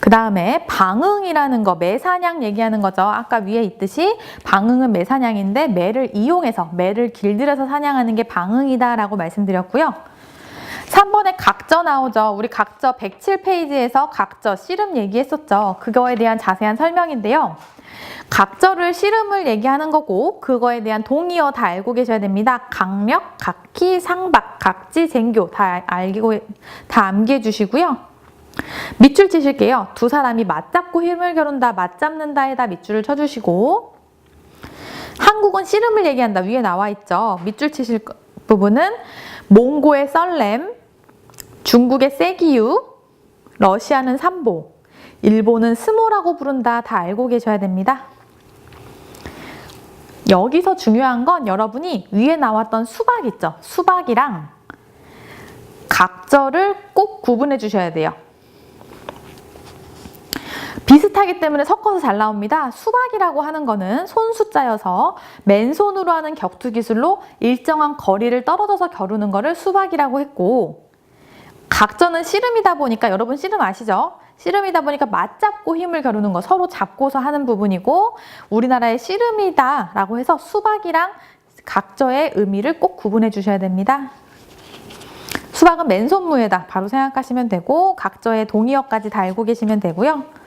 그 다음에 방응이라는 거, 매사냥 얘기하는 거죠. 아까 위에 있듯이 방응은 매사냥인데 매를 이용해서, 매를 길들여서 사냥하는 게 방응이다 라고 말씀드렸고요. 3번에 각저 나오죠. 우리 각저 107페이지에서 각저, 씨름 얘기했었죠. 그거에 대한 자세한 설명인데요. 각저를 씨름을 얘기하는 거고 그거에 대한 동의어 다 알고 계셔야 됩니다. 강력, 각희, 상박, 각지, 쟁교 다 암기해 주시고요. 밑줄 치실게요. 두 사람이 맞잡고 힘을 겨룬다, 맞잡는다에다 밑줄을 쳐주시고 한국은 씨름을 얘기한다. 위에 나와 있죠. 밑줄 치실 부분은 몽고의 썰렘, 중국의 세기유, 러시아는 삼보, 일본은 스모라고 부른다. 다 알고 계셔야 됩니다. 여기서 중요한 건 여러분이 위에 나왔던 수박 있죠? 수박이랑 각저를 꼭 구분해 주셔야 돼요. 비슷하기 때문에 섞어서 잘 나옵니다. 수박이라고 하는 거는 손숫자여서 맨손으로 하는 격투 기술로 일정한 거리를 떨어져서 겨루는 거를 수박이라고 했고, 각저는 씨름이다 보니까, 여러분 씨름 아시죠? 씨름이다 보니까 맞잡고 힘을 겨루는 거, 서로 잡고서 하는 부분이고, 우리나라의 씨름이다 라고 해서 수박이랑 각저의 의미를 꼭 구분해 주셔야 됩니다. 수박은 맨손무예다 바로 생각하시면 되고, 각저의 동의어까지 다 알고 계시면 되고요.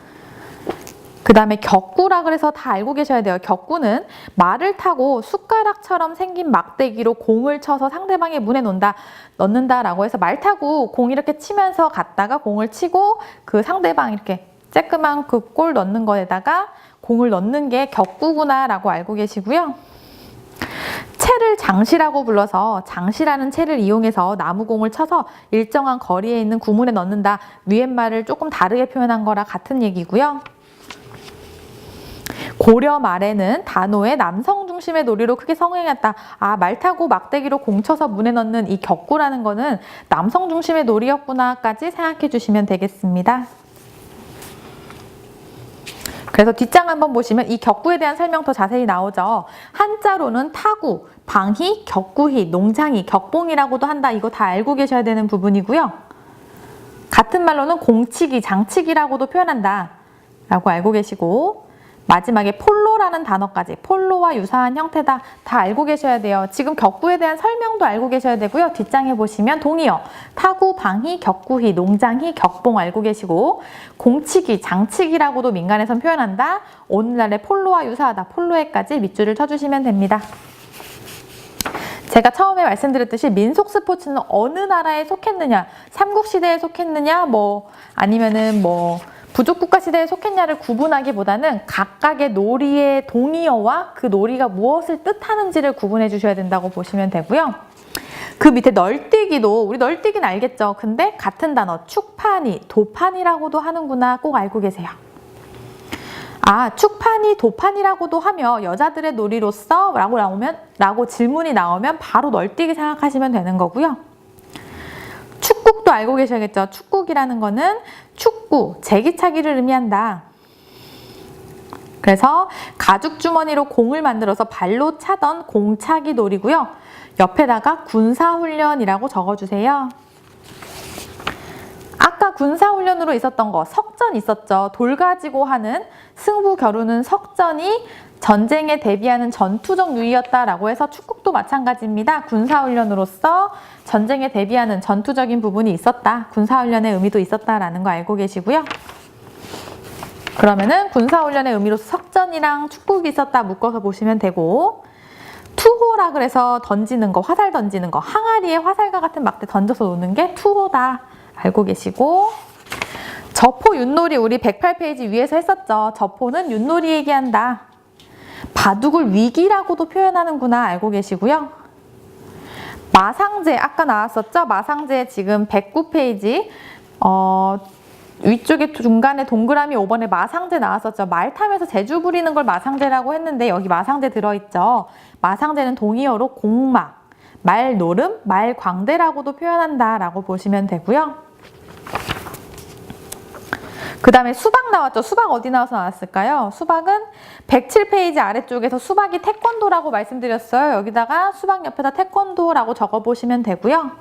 그 다음에 격구라 그래서 다 알고 계셔야 돼요. 격구는 말을 타고 숟가락처럼 생긴 막대기로 공을 쳐서 상대방의 문에 넣는다라고 해서 말 타고 공 이렇게 치면서 갔다가 공을 치고 그 상대방 이렇게 쬐끄만 그 골 넣는 거에다가 공을 넣는 게 격구구나라고 알고 계시고요. 채를 장시라고 불러서 장시라는 채를 이용해서 나무공을 쳐서 일정한 거리에 있는 구문에 넣는다. 위에 말을 조금 다르게 표현한 거라 같은 얘기고요. 고려 말에는 단호의 남성 중심의 놀이로 크게 성행했다. 말 타고 막대기로 공 쳐서 문에 넣는 이 격구라는 거는 남성 중심의 놀이였구나까지 생각해 주시면 되겠습니다. 그래서 뒷장 한번 보시면 이 격구에 대한 설명 더 자세히 나오죠. 한자로는 타구, 방희, 격구희, 농장희, 격봉이라고도 한다. 이거 다 알고 계셔야 되는 부분이고요. 같은 말로는 공치기, 장치기라고도 표현한다 라고 알고 계시고, 마지막에 폴로라는 단어까지, 폴로와 유사한 형태다. 다 알고 계셔야 돼요. 지금 격구에 대한 설명도 알고 계셔야 되고요. 뒷장에 보시면 동의어, 타구, 방희, 격구희, 농장희, 격봉 알고 계시고, 공치기, 장치기라고도 민간에선 표현한다. 오늘날의 폴로와 유사하다. 폴로에까지 밑줄을 쳐주시면 됩니다. 제가 처음에 말씀드렸듯이 민속 스포츠는 어느 나라에 속했느냐, 삼국시대에 속했느냐, 아니면은 부족국가 시대에 속했냐를 구분하기보다는 각각의 놀이의 동의어와 그 놀이가 무엇을 뜻하는지를 구분해 주셔야 된다고 보시면 되고요. 그 밑에 널뛰기도, 우리 널뛰기는 알겠죠? 근데 같은 단어, 축판이, 도판이라고도 하는구나 꼭 알고 계세요. 축판이, 도판이라고도 하며 여자들의 놀이로서 라고 질문이 나오면 바로 널뛰기 생각하시면 되는 거고요. 축구도 알고 계셔야겠죠. 축구이라는 거는 축구, 제기차기를 의미한다. 그래서 가죽 주머니로 공을 만들어서 발로 차던 공차기 놀이고요. 옆에다가 군사훈련이라고 적어주세요. 아까 군사훈련으로 있었던 거 석전 있었죠. 돌 가지고 하는 승부 겨루는 석전이 전쟁에 대비하는 전투적 유의였다라고 해서 축구도 마찬가지입니다. 군사훈련으로서 전쟁에 대비하는 전투적인 부분이 있었다. 군사훈련의 의미도 있었다라는 거 알고 계시고요. 그러면은 군사훈련의 의미로서 석전이랑 축구가 있었다 묶어서 보시면 되고, 투호라 그래서 던지는 거, 화살 던지는 거, 항아리에 화살과 같은 막대 던져서 노는 게 투호다 알고 계시고, 저포 윷놀이 우리 108페이지 위에서 했었죠. 저포는 윷놀이 얘기한다. 바둑을 위기라고도 표현하는구나 알고 계시고요. 마상제 아까 나왔었죠. 마상제 지금 109페이지 위쪽에 중간에 동그라미 5번에 마상제 나왔었죠. 말 타면서 재주 부리는 걸 마상제라고 했는데 여기 마상제 들어있죠. 마상제는 동의어로 공마, 말노름, 말광대라고도 표현한다 라고 보시면 되고요. 그 다음에 수박 나왔죠. 수박 어디 나왔을까요? 수박은 107페이지 아래쪽에서 수박이 태권도라고 말씀드렸어요. 여기다가 수박 옆에다 태권도라고 적어보시면 되고요.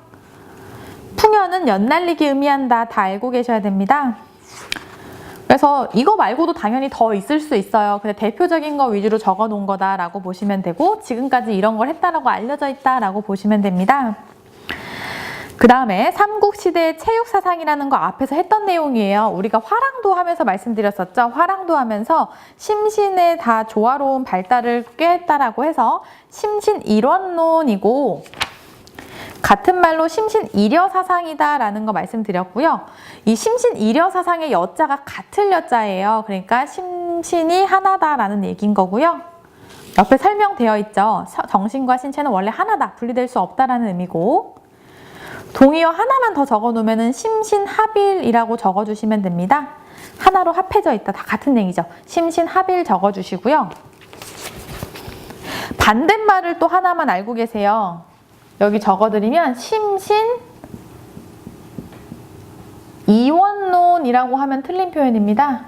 풍연은 연날리기 의미한다. 다 알고 계셔야 됩니다. 그래서 이거 말고도 당연히 더 있을 수 있어요. 근데 대표적인 거 위주로 적어 놓은 거다라고 보시면 되고 지금까지 이런 걸 했다라고 알려져 있다라고 보시면 됩니다. 그 다음에 삼국시대의 체육사상이라는 거 앞에서 했던 내용이에요. 우리가 화랑도 하면서 말씀드렸었죠. 화랑도 하면서 심신의 다 조화로운 발달을 꾀했다라고 해서 심신일원론이고 같은 말로 심신일여사상이다라는 거 말씀드렸고요. 이 심신일여사상의 여자가 같을 여자예요. 그러니까 심신이 하나다라는 얘기인 거고요. 옆에 설명되어 있죠. 정신과 신체는 원래 하나다. 분리될 수 없다라는 의미고 동의어 하나만 더 적어놓으면 심신합일이라고 적어주시면 됩니다. 하나로 합해져 있다. 다 같은 얘기죠. 심신합일 적어주시고요. 반대말을 또 하나만 알고 계세요. 여기 적어드리면 심신이원론이라고 하면 틀린 표현입니다.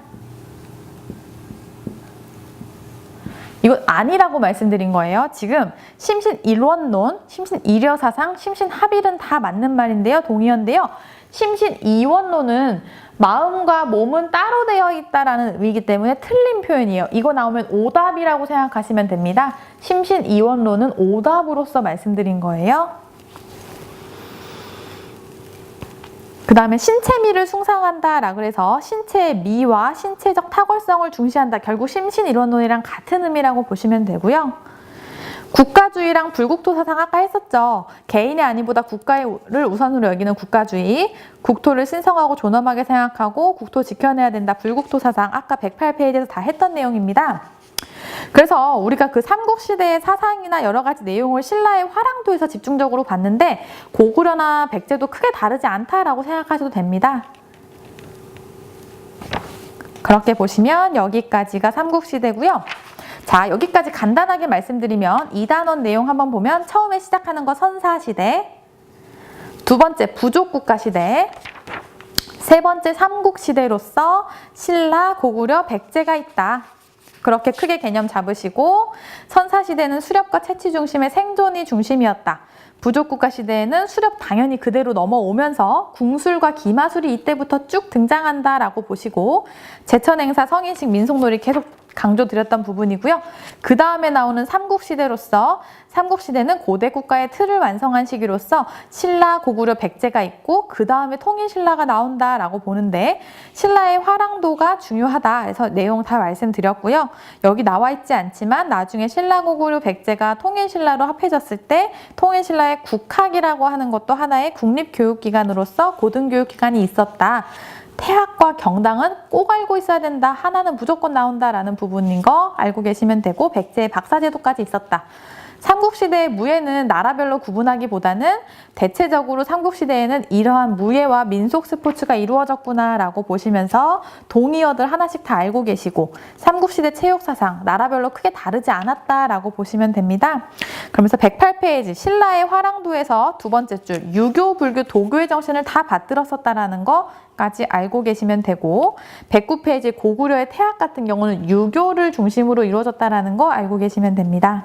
이거 아니라고 말씀드린 거예요. 지금 심신일원론, 심신일여사상, 심신합일은 다 맞는 말인데요. 동의어인데요. 심신이원론은 마음과 몸은 따로 되어 있다라는 의미이기 때문에 틀린 표현이에요. 이거 나오면 오답이라고 생각하시면 됩니다. 심신이원론은 오답으로서 말씀드린 거예요. 그 다음에 신체미를 숭상한다라고 해서 신체의 미와 신체적 탁월성을 중시한다. 결국 심신일원론이랑 같은 의미라고 보시면 되고요. 국가주의랑 불국토 사상 아까 했었죠. 개인의 안위보다 국가를 우선으로 여기는 국가주의, 국토를 신성하고 존엄하게 생각하고 국토 지켜내야 된다. 불국토 사상 아까 108페이지에서 다 했던 내용입니다. 그래서 우리가 그 삼국시대의 사상이나 여러 가지 내용을 신라의 화랑도에서 집중적으로 봤는데 고구려나 백제도 크게 다르지 않다라고 생각하셔도 됩니다. 그렇게 보시면 여기까지가 삼국시대고요. 자, 여기까지 간단하게 말씀드리면 2단원 내용 한번 보면 처음에 시작하는 거 선사시대, 두 번째 부족국가시대, 세 번째 삼국시대로서 신라, 고구려, 백제가 있다. 그렇게 크게 개념 잡으시고 선사시대는 수렵과 채취 중심의 생존이 중심이었다. 부족국가 시대에는 수렵 당연히 그대로 넘어오면서 궁술과 기마술이 이때부터 쭉 등장한다라고 보시고 제천행사, 성인식, 민속놀이 계속 강조드렸던 부분이고요. 그 다음에 나오는 삼국시대로서 삼국시대는 고대 국가의 틀을 완성한 시기로서 신라, 고구려, 백제가 있고 그 다음에 통일신라가 나온다라고 보는데 신라의 화랑도가 중요하다 해서 내용 다 말씀드렸고요. 여기 나와 있지 않지만 나중에 신라, 고구려, 백제가 통일신라로 합해졌을 때 통일신라의 국학이라고 하는 것도 하나의 국립교육기관으로서 고등교육기관이 있었다. 태학과 경당은 꼭 알고 있어야 된다. 하나는 무조건 나온다라는 부분인 거 알고 계시면 되고 백제의 박사제도까지 있었다. 삼국시대의 무예는 나라별로 구분하기보다는 대체적으로 삼국시대에는 이러한 무예와 민속 스포츠가 이루어졌구나라고 보시면서 동의어들 하나씩 다 알고 계시고 삼국시대 체육사상 나라별로 크게 다르지 않았다라고 보시면 됩니다. 그러면서 108페이지 신라의 화랑도에서 두 번째 줄 유교, 불교, 도교의 정신을 다 받들었었다라는 거까지 알고 계시면 되고 109페이지 고구려의 태학 같은 경우는 유교를 중심으로 이루어졌다라는 거 알고 계시면 됩니다.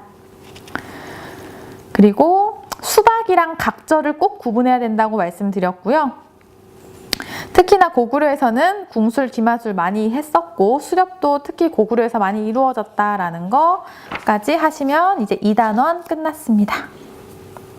그리고 수박이랑 각절을 꼭 구분해야 된다고 말씀드렸고요. 특히나 고구려에서는 궁술, 기마술 많이 했었고 수렵도 특히 고구려에서 많이 이루어졌다라는 거까지 하시면 이제 2단원 끝났습니다.